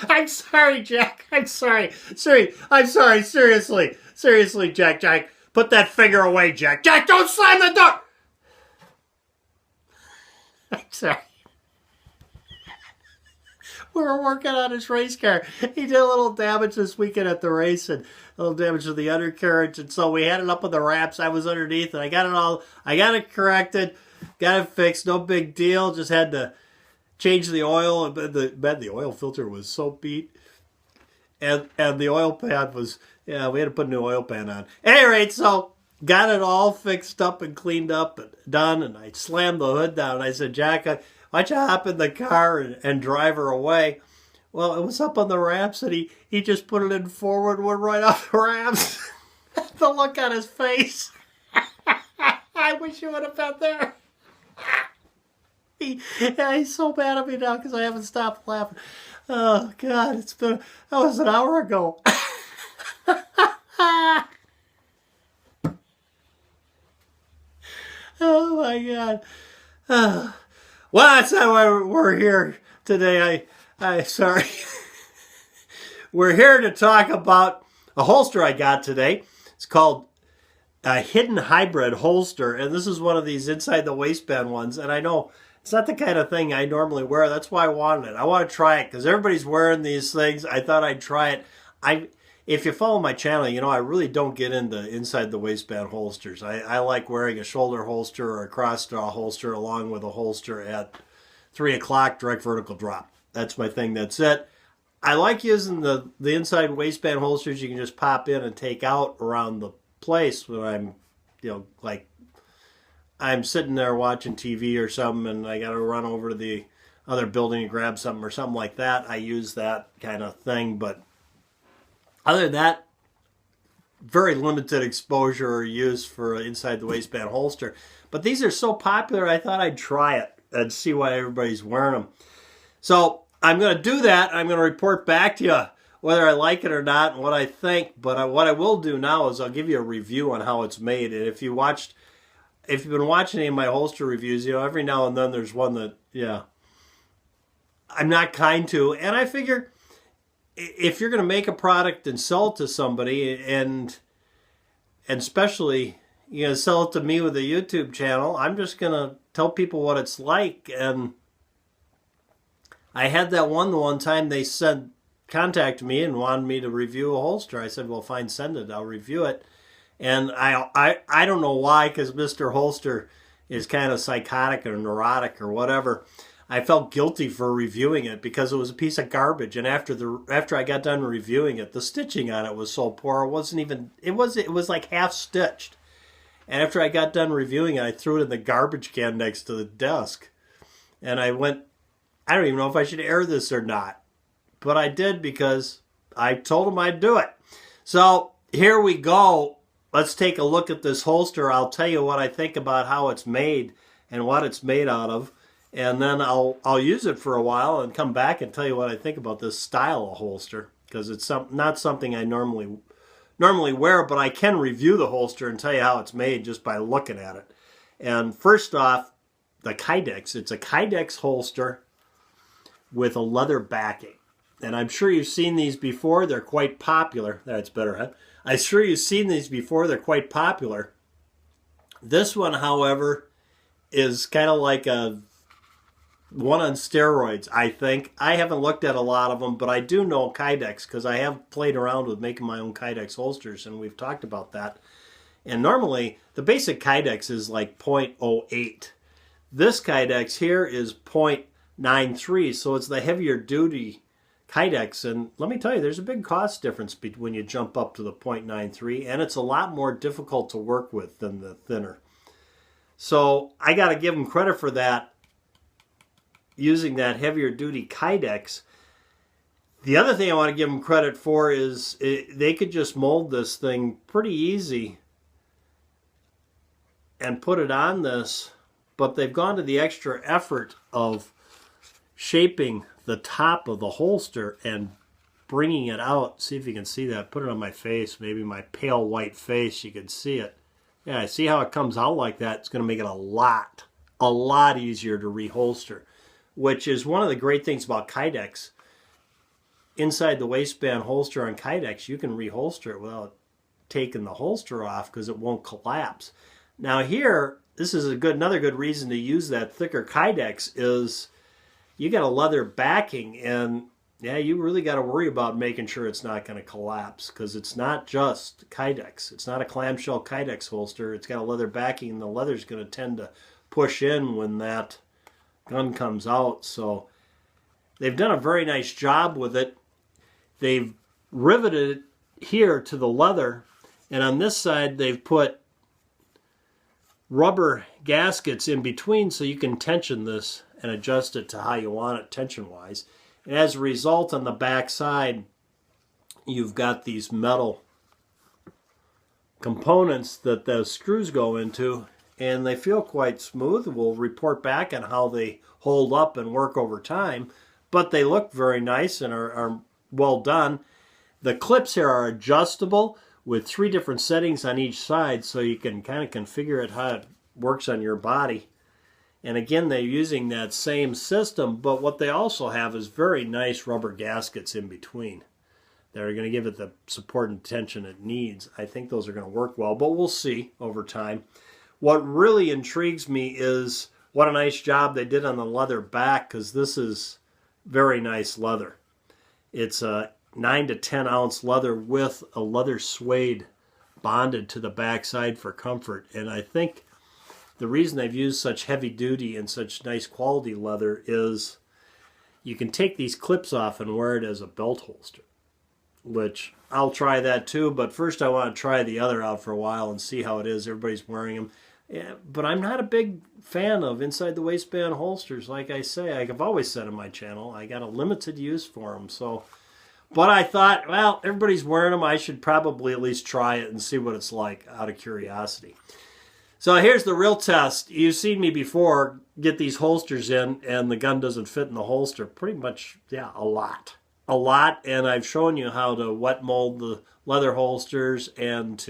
I'm sorry, Jack. I'm sorry. I'm sorry. Seriously, Jack. Put that finger away, Jack. Jack, don't slam the door. I'm sorry. We were working on his race car. He did a little damage this weekend at the race and a little damage to the undercarriage. And so we had it up on the wraps. I was underneath and I got it corrected, got it fixed. No big deal. Just had to change the oil. And the oil filter was so beat. And the oil pan was, we had to put a new oil pan on. At any rate, so got it all fixed up and cleaned up and done. And I slammed the hood down. I said, Jack, why don't you hop in the car and drive her away? Well, it was up on the ramps, and he just put it in forward, went right off the ramps. The look on his face. I wish you would have been there. He's so mad at me now because I haven't stopped laughing. Oh, God, that was an hour ago. Oh, my God. Well, that's not why we're here today. I sorry. We're here to talk about a holster I got today. It's called a Hidden Hybrid holster, and this is one of these inside the waistband ones. And I know it's not the kind of thing I normally wear. That's why I wanted it. I want to try it because everybody's wearing these things. I thought I'd try it. If you follow my channel, you know I really don't get into inside the waistband holsters. I like wearing a shoulder holster or a cross-draw holster along with a holster at 3 o'clock direct vertical drop. That's my thing. That's it. I like using the inside waistband holsters you can just pop in and take out around the place when I'm, like I'm sitting there watching TV or something and I got to run over to the other building and grab something or something like that. I use that kind of thing, but other than that, very limited exposure or use for an inside the waistband holster. But these are so popular, I thought I'd try it and see why everybody's wearing them. So I'm going to do that. I'm going to report back to you whether I like it or not and what I think. But what I will do now is I'll give you a review on how it's made. And if you've been watching any of my holster reviews, every now and then there's one that, I'm not kind to. And I figure if you're going to make a product and sell it to somebody, and especially sell it to me with a YouTube channel, I'm just going to tell people what it's like. And I had that the one time they contacted me and wanted me to review a holster. I said, well, fine, send it. I'll review it. And I don't know why, because Mr. Holster is kind of psychotic or neurotic or whatever. I felt guilty for reviewing it because it was a piece of garbage. And after I got done reviewing it, the stitching on it was so poor. It was like half stitched. And after I got done reviewing it, I threw it in the garbage can next to the desk. And I went, I don't even know if I should air this or not. But I did because I told him I'd do it. So here we go. Let's take a look at this holster. I'll tell you what I think about how it's made and what it's made out of. And then I'll use it for a while and come back and tell you what I think about this style of holster. Because it's not something I normally wear, but I can review the holster and tell you how it's made just by looking at it. And first off, the Kydex. It's a Kydex holster with a leather backing. And I'm sure you've seen these before. They're quite popular. That's better, huh? I'm sure you've seen these before. They're quite popular. This one, however, is kind of like a one on steroids, I think. I haven't looked at a lot of them, but I do know Kydex because I have played around with making my own Kydex holsters, and we've talked about that. And normally, the basic Kydex is like 0.08. This Kydex here is 0.93, so it's the heavier duty Kydex. And let me tell you, there's a big cost difference when you jump up to the 0.93, and it's a lot more difficult to work with than the thinner. So I got to give them credit for that, using that heavier duty Kydex. The other thing I want to give them credit for is they could just mold this thing pretty easy and put it on this, but they've gone to the extra effort of shaping the top of the holster and bringing it out. See if you can see that. Put it on my face, maybe my pale white face, you can see it. Yeah, see how it comes out like that? It's going to make it a lot easier to reholster, which is one of the great things about Kydex. inside the waistband holster on Kydex, you can reholster it without taking the holster off because it won't collapse. Now here, this is another good reason to use that thicker Kydex is you got a leather backing, and yeah, you really got to worry about making sure it's not going to collapse because it's not just Kydex. It's not a clamshell Kydex holster. It's got a leather backing, and the leather's going to tend to push in when that gun comes out. So they've done a very nice job with it. They've riveted it here to the leather, and on this side they've put rubber gaskets in between so you can tension this and adjust it to how you want it tension-wise. And as a result, on the back side, you've got these metal components that the screws go into, and they feel quite smooth. We'll report back on how they hold up and work over time, but they look very nice and are well done. The clips here are adjustable with 3 different settings on each side, so you can kind of configure it how it works on your body. And again, they're using that same system, but what they also have is very nice rubber gaskets in between that are going to give it the support and tension it needs. I think those are going to work well, but we'll see over time. What really intrigues me is what a nice job they did on the leather back, because this is very nice leather. It's a 9 to 10 ounce leather with a leather suede bonded to the back side for comfort. And I think the reason they've used such heavy duty and such nice quality leather is you can take these clips off and wear it as a belt holster, which I'll try that too, but first I want to try the other out for a while and see how it is. Everybody's wearing them. Yeah, but I'm not a big fan of inside the waistband holsters. Like I say, I've always said on my channel, I got a limited use for them. But I thought, well, everybody's wearing them. I should probably at least try it and see what it's like out of curiosity. So here's the real test. You've seen me before get these holsters in and the gun doesn't fit in the holster. Pretty much, yeah, a lot. A lot, and I've shown you how to wet mold the leather holsters and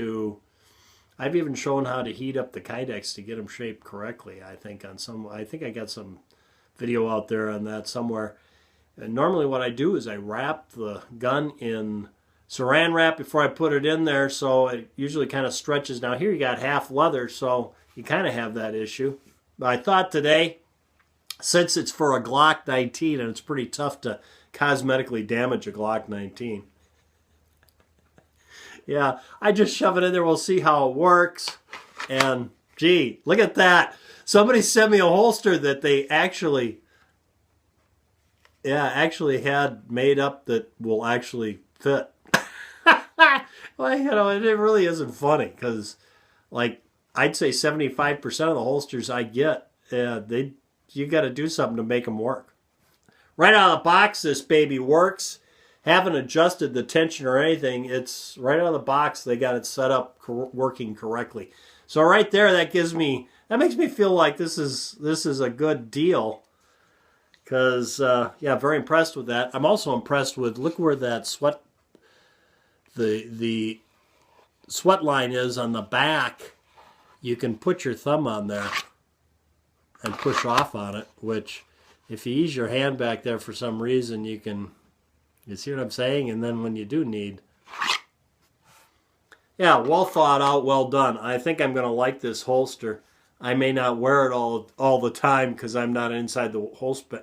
I've even shown how to heat up the Kydex to get them shaped correctly. I think I got some video out there on that somewhere. And normally what I do is I wrap the gun in saran wrap before I put it in there, so it usually kind of stretches. Now here you got half leather, so you kind of have that issue. But I thought today, since it's for a Glock 19 and it's pretty tough to cosmetically damage a Glock 19. Yeah, I just shove it in there. We'll see how it works. And gee, look at that. Somebody sent me a holster that they actually had made up that will actually fit. Well, you know, it really isn't funny because, like, I'd say 75% of the holsters I get, you got to do something to make them work. Right out of the box, this baby works. Haven't adjusted the tension or anything. It's right out of the box. They got it set up working correctly. So right there, that makes me feel like this is a good deal. Because yeah, very impressed with that. I'm also impressed with, look where that the sweat line is on the back. You can put your thumb on there and push off on it, which if you ease your hand back there for some reason, you see what I'm saying? And then when you do need, yeah, well thought out, well done. I think I'm going to like this holster. I may not wear it all the time because I'm not inside the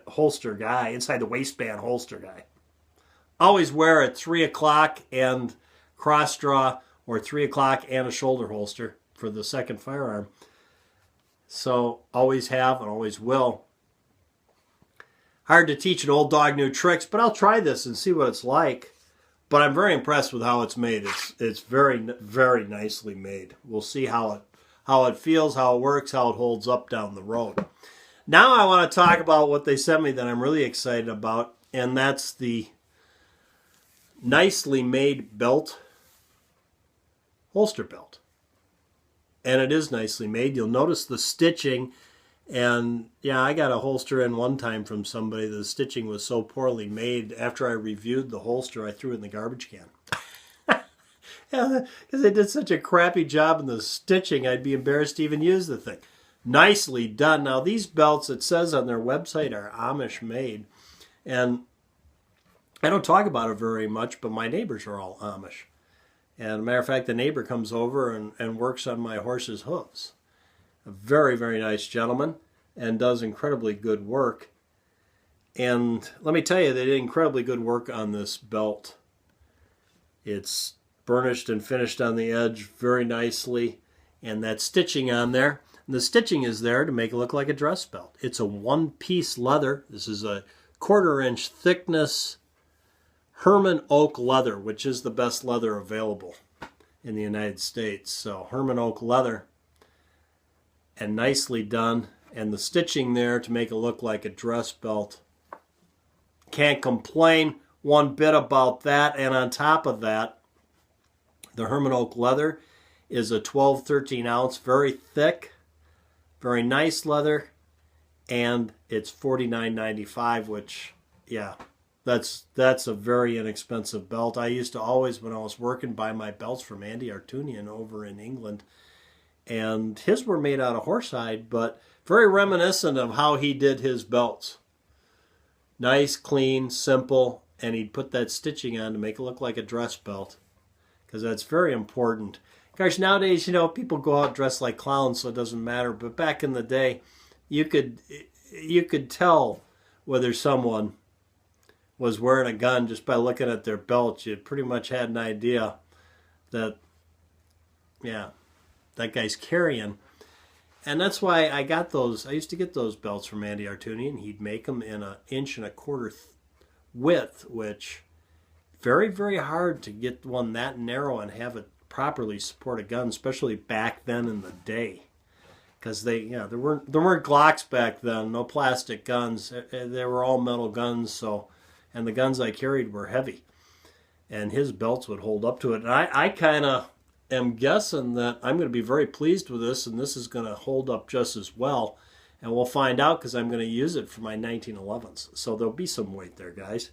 holster guy, inside the waistband holster guy. Always wear it 3 o'clock and cross draw, or 3 o'clock and a shoulder holster for the second firearm. So always have and always will. Hard to teach an old dog new tricks, but I'll try this and see what it's like. But I'm very impressed with how it's made. It's very, very nicely made. We'll see how it feels, how it works, how it holds up down the road. Now I want to talk about what they sent me that I'm really excited about, and that's the nicely made belt, holster belt. And it is nicely made. You'll notice the stitching. And yeah, I got a holster in one time from somebody. The stitching was so poorly made. After I reviewed the holster, I threw it in the garbage can. Yeah, because they did such a crappy job in the stitching, I'd be embarrassed to even use the thing. Nicely done. Now these belts, it says on their website, are Amish made. And I don't talk about it very much, but my neighbors are all Amish. And as a matter of fact, the neighbor comes over and works on my horse's hooves. A very, very nice gentleman and does incredibly good work. And let me tell you, they did incredibly good work on this belt. It's burnished and finished on the edge very nicely. And that stitching on there, and the stitching is there to make it look like a dress belt. It's a one-piece leather. This is a 1/4-inch thickness Herman oak leather, which is the best leather available in the United States. So Herman oak leather, and nicely done. And the stitching there to make it look like a dress belt. Can't complain one bit about that. And on top of that, the Herman oak leather is a 12-13 ounce, very thick, very nice leather, and it's $49.95, which, yeah, that's a very inexpensive belt. I used to always, when I was working, buy my belts from Andy Artunian over in England, and his were made out of horsehide, but very reminiscent of how he did his belts. Nice, clean, simple, and he'd put that stitching on to make it look like a dress belt, because that's very important. Gosh, nowadays, people go out dressed like clowns, so it doesn't matter. But back in the day, you could tell whether someone was wearing a gun just by looking at their belt. You pretty much had an idea that, yeah, that guy's carrying. And that's why I got those. I used to get those belts from Andy Artunian. He'd make them in 1.25 inch width, which very, very hard to get one that narrow and have it properly support a gun, especially back then in the day, because there weren't Glocks back then, no plastic guns. They were all metal guns. So, and the guns I carried were heavy, and his belts would hold up to it. And I kind of am guessing that I'm going to be very pleased with this, and this is going to hold up just as well. And we'll find out, because I'm going to use it for my 1911s. So there'll be some weight there, guys.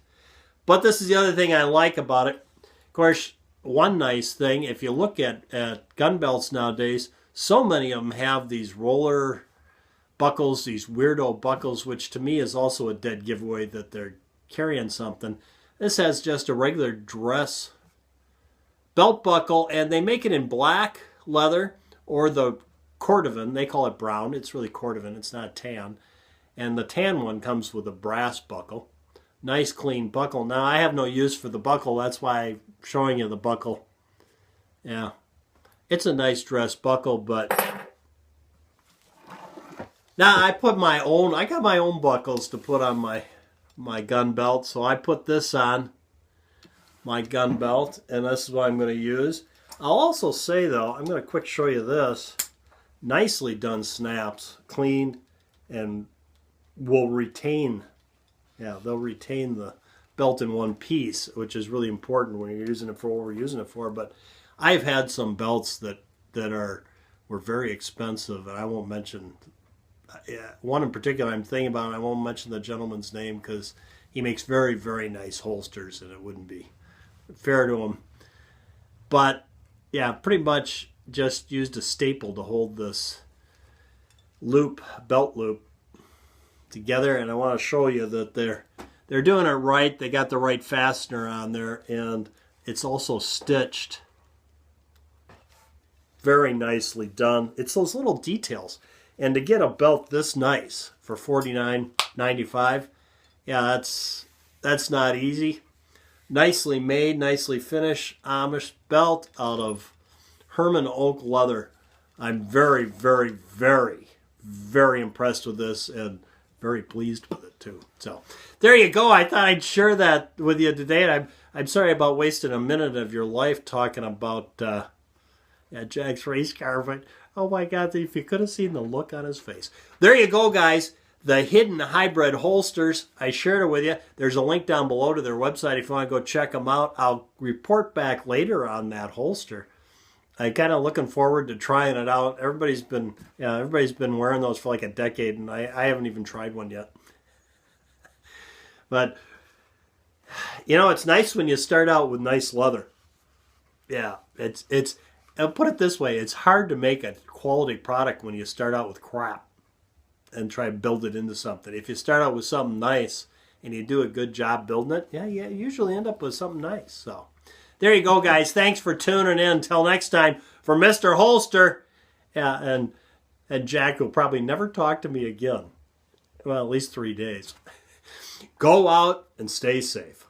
But this is the other thing I like about it. Of course, one nice thing, if you look at gun belts nowadays, so many of them have these roller buckles, these weirdo buckles, which to me is also a dead giveaway that they're carrying something. This has just a regular dress belt buckle, and they make it in black leather or the cordovan. They call it brown. It's really cordovan. It's not tan. And the tan one comes with a brass buckle. Nice clean buckle. Now, I have no use for the buckle. That's why I'm showing you the buckle. Yeah. It's a nice dress buckle, but now I got my own buckles to put on my gun belt. So I put this on my gun belt, and this is what I'm going to use. I'll also say, though, I'm going to quick show you this. Nicely done snaps, cleaned, and will retain. Yeah, they'll retain the belt in one piece, which is really important when you're using it for what we're using it for. But I've had some belts that were very expensive, and I won't mention one in particular I'm thinking about. I won't mention the gentleman's name because he makes very, very nice holsters, and it wouldn't be fair to him. But yeah, pretty much just used a staple to hold this belt loop together, and I want to show you that they're doing it right. They got the right fastener on there, and it's also stitched very nicely done. It's those little details, and to get a belt this nice for $49.95, yeah, that's not easy. Nicely made, nicely finished Amish belt out of Herman oak leather. I'm very, very, very, very impressed with this, and very pleased with it too. So there you go. I thought I'd share that with you today. And I'm sorry about wasting a minute of your life talking about Jack's race car, but oh my God, if you could have seen the look on his face. There you go, guys. The hidden hybrid holsters. I shared it with you. There's a link down below to their website if you want to go check them out. I'll report back later on that holster. I'm kind of looking forward to trying it out. Everybody's been wearing those for like a decade, and I haven't even tried one yet. But it's nice when you start out with nice leather. Yeah, it's. I'll put it this way: it's hard to make a quality product when you start out with crap and try to build it into something. If you start out with something nice and you do a good job building it, yeah, you usually end up with something nice. So there you go, guys. Thanks for tuning in. Until next time, for Mr. Holster, and Jack will probably never talk to me again. Well, at least 3 days. Go out and stay safe.